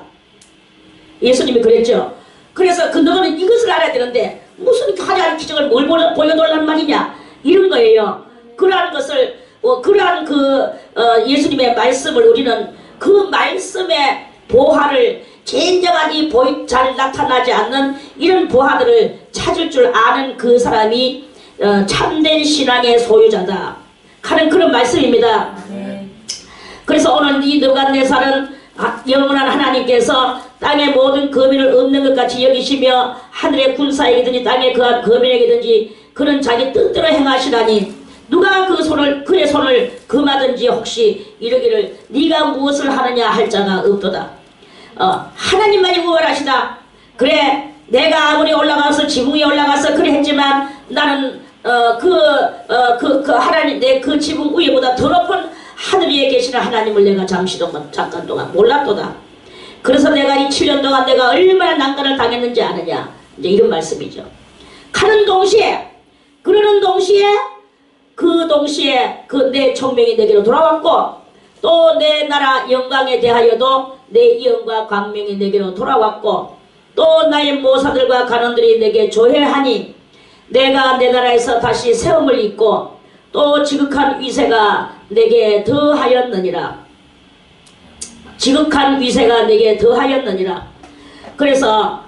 예수님이 그랬죠. 그래서 너는 이것을 알아야 되는데 무슨 하나님 기적을 뭘 보여달란 말이냐 이런 거예요. 그러한 것을 그러한 예수님의 말씀을 우리는 그 말씀의 보화를 진정한 잘 나타나지 않는 이런 보화들을 찾을 줄 아는 그 사람이 참된 신앙의 소유자다 하는 그런 말씀입니다. 그래서 오늘 이 느부갓네살은 영원한 하나님께서 땅의 모든 거민을 없는 것 같이 여기시며 하늘의 군사에게든지 땅의 그한 거민에게든지 그는 자기 뜻대로 행하시라니 누가 그의 손을 금하든지 혹시 이르기를 네가 무엇을 하느냐 할 자가 없도다. 하나님만이 구원하시다. 그래 내가 아무리 올라가서 지붕 위에 올라가서 그래 했지만 나는 하나님 내 그 지붕 위에보다 더 높은 하늘 위에 계시는 하나님을 내가 잠깐 동안 몰랐도다. 그래서 내가 이 7년 동안 내가 얼마나 난간을 당했는지 아느냐 이제 이런 말씀이죠. 그러는 동시에 내 총명이 내게로 돌아왔고 또 내 나라 영광에 대하여도 내 영과 광명이 내게로 돌아왔고 또 나의 모사들과 간원들이 내게 조회하니 내가 내 나라에서 다시 세움을 입고 또 지극한 위세가 내게 더하였느니라. 지극한 위세가 내게 더하였느니라. 그래서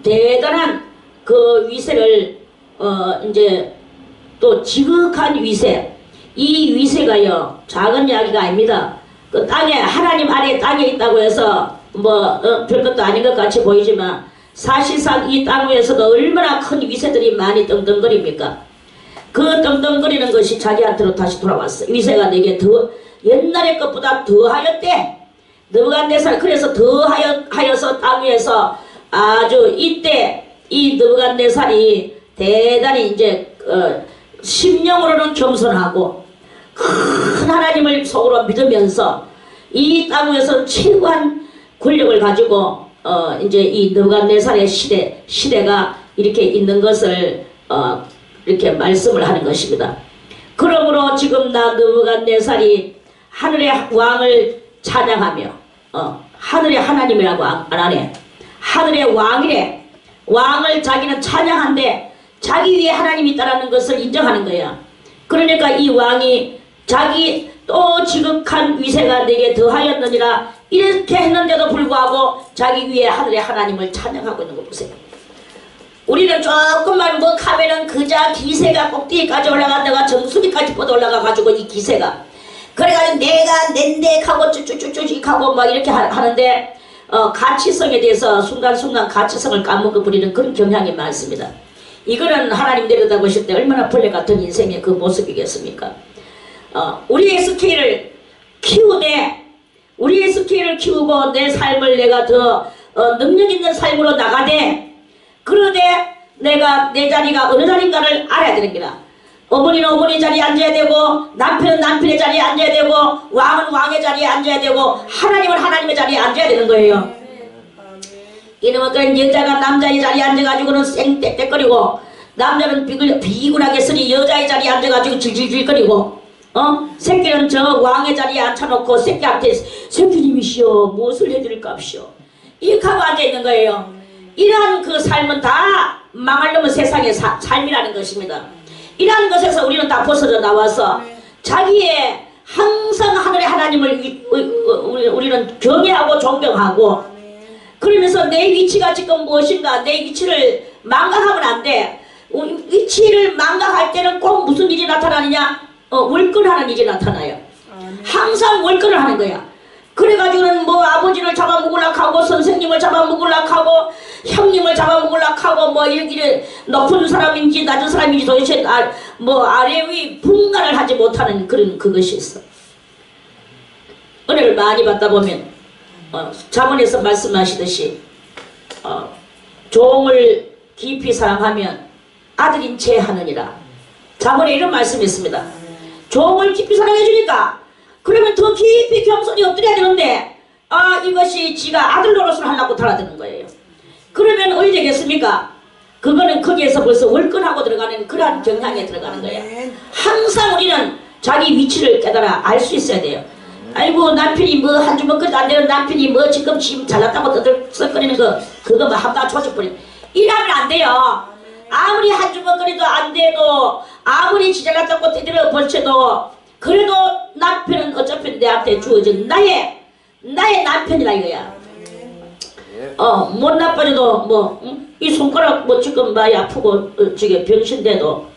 대단한 그 위세를 이제 또 지극한 위세, 이 위세가요 작은 이야기가 아닙니다. 그 땅에 하나님 아래 땅에 있다고 해서 별것도 아닌 것 같이 보이지만 사실상 이 땅 위에서도 얼마나 큰 위세들이 많이 떵떵거립니까? 그 떵떵거리는 것이 자기한테로 다시 돌아왔어. 위세가 내게 옛날의 것보다 더하였대. 느부갓네살 그래서 더하여서 땅 위에서 아주 이때 이 느부갓네살이 대단히 이제 심령으로는 겸손하고 큰 하나님을 속으로 믿으면서 이 땅 위에서 최고한 권력을 가지고 이제 이 느부갓네살의 시대가 이렇게 있는 것을 이렇게 말씀을 하는 것입니다. 그러므로 지금 나 느부갓네살이 하늘의 왕을 찬양하며 하늘의 하나님이라고 안 하네. 하늘의 왕이래. 왕을 자기는 찬양한데 자기 위에 하나님이 있다는 것을 인정하는 거야. 그러니까 이 왕이 자기 또 지극한 위세가 내게 더하였느니라 이렇게 했는데도 불구하고 자기 위에 하늘의 하나님을 찬양하고 있는 거 보세요. 우리는 조금만 하면은 그자 기세가 꼭대기까지 올라갔다가 정수리까지 뻗어 올라가가지고 이 기세가 그래가지고 내가 낸데하고 쭈쭈쭈쭈하고 막 이렇게 하는데 가치성에 대해서 순간순간 가치성을 까먹어버리는 그런 경향이 많습니다. 이거는 하나님 내려다보실 때 얼마나 벌레 같은 인생의 그 모습이겠습니까? 우리의 스케일을 키우고 내 삶을 내가 더 능력 있는 삶으로 나가되 그러되 내가 내 자리가 어느 자리인가를 알아야 되는 거다. 어머니는 어머니 자리에 앉아야 되고 남편은 남편의 자리에 앉아야 되고 왕은 왕의 자리에 앉아야 되고 하나님은 하나님의 자리에 앉아야 되는 거예요. 이놈은 그런 여자가 남자의 자리에 앉아가지고는 쌩떼떼거리고 남자는 비굴하게 쓰니 여자의 자리에 앉아가지고 질질질거리고 새끼는 저 왕의 자리에 앉혀놓고 새끼한테 새끼님이시여 무엇을 해드릴까시오 이렇게 하고 앉아있는 거예요. 이러한 그 삶은 다 망할 놈의 세상의 삶이라는 것입니다. 이러한 것에서 우리는 다 벗어져 나와서 자기의 항상 하늘의 하나님을 우리는 경외하고 존경하고 그러면서 내 위치가 지금 무엇인가 내 위치를 망각하면 안 돼. 위치를 망각할 때는 꼭 무슨 일이 나타나느냐 월권하는 일이 나타나요. 항상 월권을 하는 거야. 그래가지고는 뭐 아버지를 잡아먹으려고 하고 선생님을 잡아먹으려고 하고 형님을 잡아먹으려고 하고 뭐 이렇게 높은 사람인지 낮은 사람인지 도대체 아래 위 분간을 하지 못하는 그것이 있어. 은혜를 많이 받다 보면 자문에서 말씀하시듯이 종을 깊이 사랑하면 아들인 채 하느니라. 자문에 이런 말씀이 있습니다. 종을 깊이 사랑해 주니까 그러면 더 깊이 겸손히 엎드려야 되는데 이것이 지가 아들 노릇을 하려고 달아드는 거예요. 그러면 어디 되겠습니까? 그거는 거기에서 벌써 월권하고 들어가는 그러한 경향에 들어가는 거야. 항상 우리는 자기 위치를 깨달아 알 수 있어야 돼요. 아이고 남편이 뭐 한 주먹거리도 안 되는 남편이 뭐 지금 잘났다고 떠들썩거리는 거 그거 뭐 한방 조져버리면 이러면 안 돼요. 아무리 한 주먹거리도 안 돼도 아무리 지잘났다고 떠들어 벌쳐도 그래도 남편은 어차피 내한테 주어진 나의 남편이라 이거야. 못 나빠져도 뭐 이 손가락 뭐 지금 많이 아프고 저게 병신돼도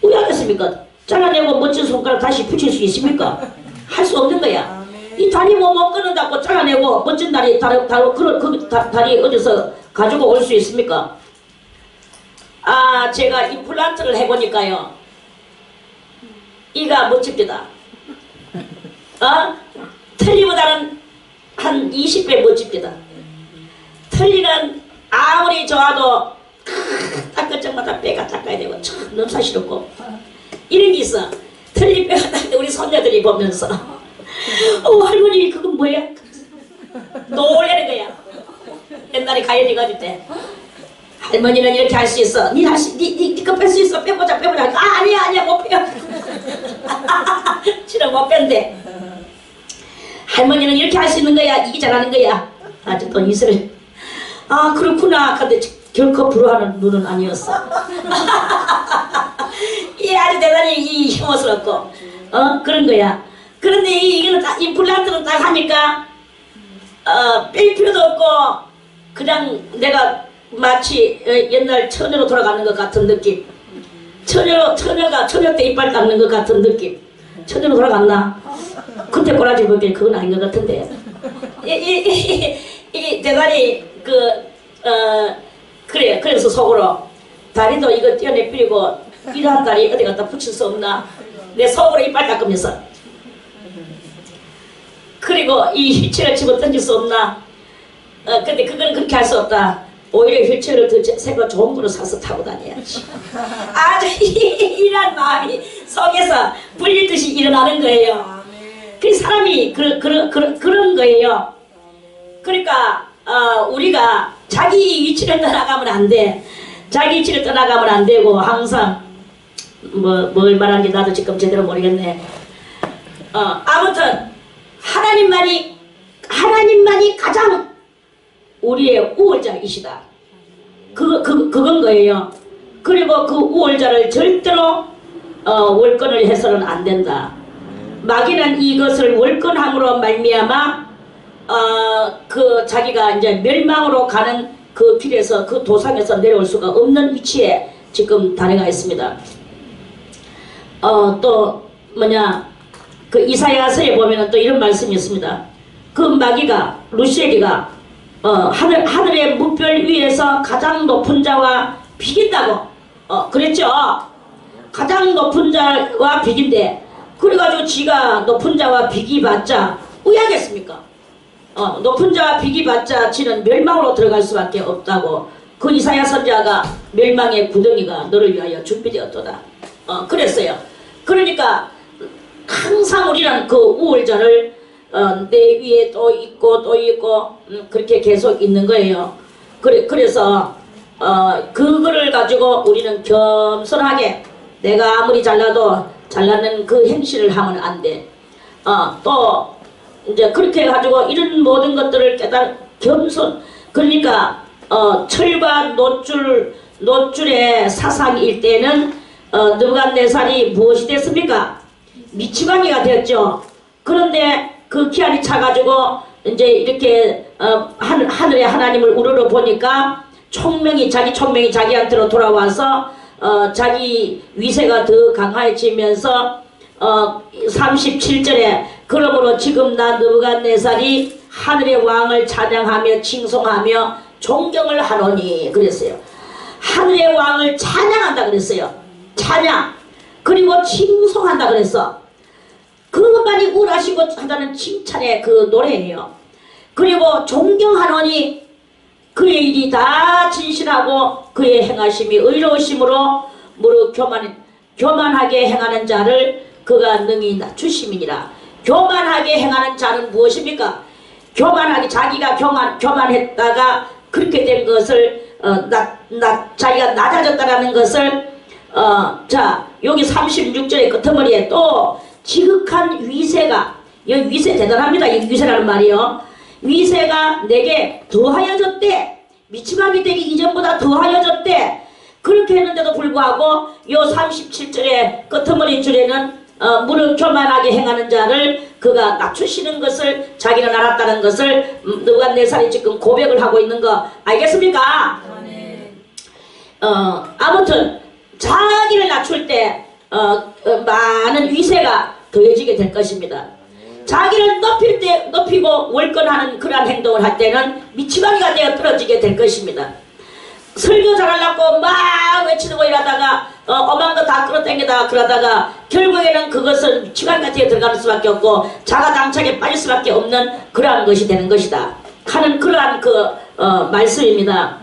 왜 하겠습니까? 잘라내고 멋진 손가락 다시 붙일 수 있습니까? 할 수 없는 거야. 이 다리 뭐 못 끊는다고 잘라내고 멋진 다리 그 다리 어디서 가지고 올 수 있습니까? 아 제가 임플란트를 해보니까요 이가 멋집니다. 틀니보다는 한 20배 멋집니다. 틀니는 아무리 좋아도 닦을 적마다 빼가 닦아야 되고 참 넘사 싫었고 이런 게 있어. 틀니 빼가 닦을 때 우리 손녀들이 보면서 할머니 그건 뭐야? 놀래는 거야. 옛날에 가연이 가질 때 할머니는 이렇게 할 수 있어. 니 거 뺄 수 있어. 빼보자. 아니야 못 빼요. 싫어 못 뺀대. 할머니는 이렇게 할 수 있는 거야. 이게 잘하는 거야. 아직도 이슬을 그렇구나. 근데 결코 부러워하는 눈은 아니었어. 이 아주 대단히 혐오스럽고 그런 거야. 그런데 이거는 딱 임플란트는 딱 하니까 뺄 필요도 없고 그냥 내가 마치 옛날 처녀로 돌아가는 것 같은 느낌. 처녀 때 이빨 닦는 것 같은 느낌. 처녀로 돌아갔나? 그때 꼬라지 보기엔 그건 아닌 것 같은데. 이 대단히 그래. 그래서 속으로 다리도 이거 떼어내버리고 이러한 다리 어디 갖다 붙일 수 없나? 내 속으로 이빨 닦으면서. 그리고 이 휠체어를 집어 던질 수 없나? 근데 그거는 그렇게 할 수 없다. 오히려 휠체어를 더 새거 좋은 거로 사서 타고 다녀야지. 아주 이런 마음이 속에서 불리듯이 일어나는 거예요. 그 사람이 그런 거예요. 그러니까 우리가 자기 위치를 떠나가면 안 돼. 자기 위치를 떠나가면 안 되고 항상 뭘 말하는지 나도 지금 제대로 모르겠네. 아무튼 하나님만이 가장 우리의 우월자이시다. 그건 거예요. 그리고 그 우월자를 절대로 월권을 해서는 안 된다. 마귀는 이것을 월권함으로 말미암아 자기가 이제 멸망으로 가는 그 길에서 그 도상에서 내려올 수가 없는 위치에 지금 다녀가 있습니다. 또 그 이사야서에 보면은 또 이런 말씀이 있습니다. 그 마귀가 루시엘이가 하늘의 무별 위에서 가장 높은 자와 비긴다고 그랬죠. 가장 높은 자와 비긴데 그래가지고 지가 높은 자와 비기봤자 왜 하겠습니까? 높은 자와 비기봤자 지는 멸망으로 들어갈 수밖에 없다고 그 이사야 선지자가 멸망의 구덩이가 너를 위하여 준비되었도다. 그랬어요. 그러니까 항상 우리는 그 우월자를 내 위에 또 있고 그렇게 계속 있는 거예요. 그래서 그거를 가지고 우리는 겸손하게 내가 아무리 잘나도 잘나는 그 행실을 하면 안 돼. 또 이제 그렇게 해가지고 이런 모든 것들을 겸손. 그러니까 철과 노줄의 사상일 때는 느부갓네살이 무엇이 됐습니까? 미치광이가 되었죠. 그런데 그 기한이 차가지고 이제 이렇게 하늘의 하나님을 우러러 보니까 자기 총명이 자기한테로 돌아와서 자기 위세가 더 강해지면서 37절에 그러므로 지금 나 느부갓네살이 하늘의 왕을 찬양하며 칭송하며 존경을 하노니 그랬어요. 하늘의 왕을 찬양한다 그랬어요. 찬양. 그리고 칭송한다 그랬어. 그것만이 우울하시고 하다는 칭찬의 그 노래예요. 그리고 존경하노니 그의 일이 다 진실하고 그의 행하심이 의로우심으로 무릇 교만하게 행하는 자를 그가 능히 낮추심이니라. 교만하게 행하는 자는 무엇입니까? 교만하게 자기가 교만했다가 그렇게 된 것을 자기가 낮아졌다라는 것을 자 여기 36절의 끝머리에 또 지극한 위세가, 여기 위세 대단합니다. 이 위세라는 말이요. 위세가 내게 더하여졌대. 미치광이 되기 이전보다 더하여졌대. 그렇게 했는데도 불구하고 요 37절의 끝머리 줄에는 무릇 교만하게 행하는 자를 그가 낮추시는 것을 자기는 알았다는 것을 느부갓네살이 지금 고백을 하고 있는 거 알겠습니까? 아무튼 자기를 낮출 때 많은 위세가 더해지게 될 것입니다. 자기를 높일 때 높이고 월권하는 그러한 행동을 할 때는 미치광이가 되어 떨어지게 될 것입니다. 설교 잘하려고 막 외치고 이러다가 엄한 거 다 끌어당기다가 그러다가 결국에는 그것은 미치광이가 되어 들어가는 수밖에 없고 자가당착에 빠질 수밖에 없는 그러한 것이 되는 것이다 하는 그러한 말씀입니다.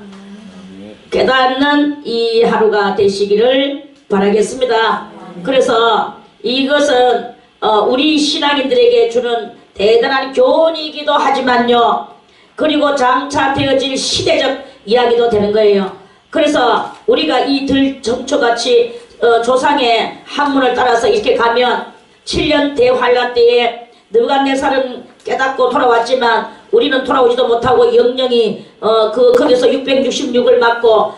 깨닫는 이 하루가 되시기를 바라겠습니다. 그래서 이것은 우리 신앙인들에게 주는 대단한 교훈이기도 하지만요, 그리고 장차 되어질 시대적 이야기도 되는 거예요. 그래서 우리가 이 들정초같이 조상의 학문을 따라서 이렇게 가면 7년 대환란 때에 느부갓네살은 깨닫고 돌아왔지만 우리는 돌아오지도 못하고 영영이 거기서 666을 맞고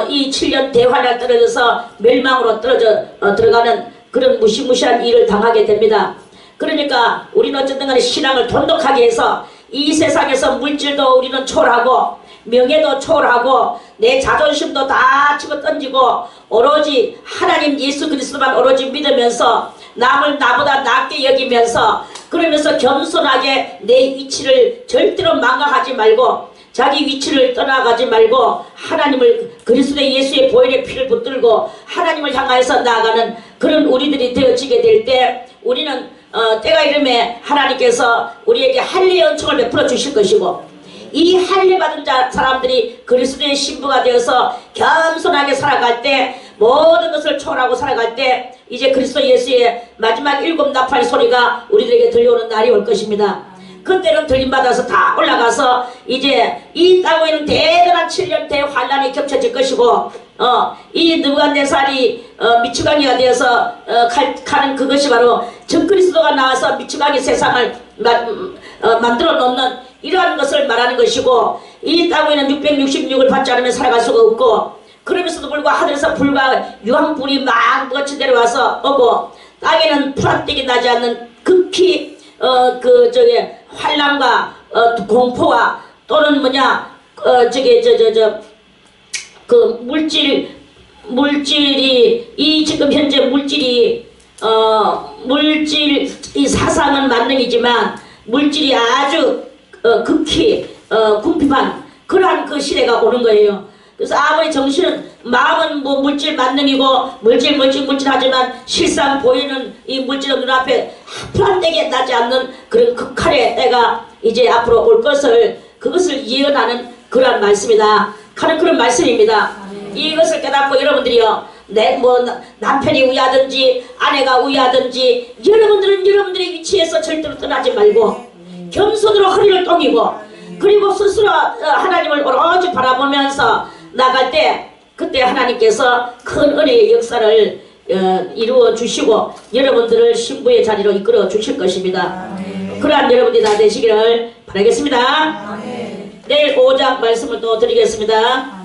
이 7년 대환란 떨어져서 멸망으로 들어가는 그런 무시무시한 일을 당하게 됩니다. 그러니까 우리는 어쨌든 간에 신앙을 돈독하게 해서 이 세상에서 물질도 우리는 초월하고 명예도 초월하고 내 자존심도 다 집어던지고 오로지 하나님 예수 그리스도만 오로지 믿으면서 남을 나보다 낮게 여기면서 그러면서 겸손하게 내 위치를 절대로 망각하지 말고 자기 위치를 떠나가지 말고 하나님을 그리스도의 예수의 보혈의 피를 붙들고 하나님을 향하여서 나아가는 그런 우리들이 되어지게 될 때 우리는 때가 이름에 하나님께서 우리에게 할례의 은총을 베풀어 주실 것이고 이 할례 받은 사람들이 그리스도의 신부가 되어서 겸손하게 살아갈 때 모든 것을 초월하고 살아갈 때 이제 그리스도 예수의 마지막 7 나팔 소리가 우리들에게 들려오는 날이 올 것입니다. 그때는 들림받아서 다 올라가서 이제 이 땅에는 대단한 7년 대환란이 겹쳐질 것이고 이 느부갓네살이 미치광이가 되어서 가는 그것이 바로 정그리스도가 나와서 미치광이 세상을 만들어 놓는 이러한 것을 말하는 것이고 이 땅에는 666을 받지 않으면 살아갈 수가 없고 그러면서도 불구하고 하늘에서 불과 유황불이 막 거쳐 내려와서 오고 땅에는 풀한떼기 나지 않는 극히 환란과 공포와 또는 뭐냐 물질이 이 지금 현재 물질이 이 사상은 만능이지만 물질이 아주 극히 궁핍한 그러한 그 시대가 오는 거예요. 그래서 아무리 정신은 마음은 뭐 물질 만능이고 물질하지만 실상 보이는 이 물질은 눈앞에 풀한떼게 나지 않는 그런 극한의 때가 이제 앞으로 올 것을 그것을 예언하는 그러한 말씀이다 하는 그런 말씀입니다. 이것을 깨닫고 여러분들이요 남편이 우야든지 아내가 우야든지 여러분들은 여러분들의 위치에서 절대로 떠나지 말고 겸손으로 허리를 동이고 그리고 스스로 하나님을 오로지 바라보면서 나갈 때 그때 하나님께서 큰 은혜의 역사를 이루어 주시고 여러분들을 신부의 자리로 이끌어 주실 것입니다. 그러한 여러분들이 다 되시기를 바라겠습니다. 내일 5장 말씀을 또 드리겠습니다.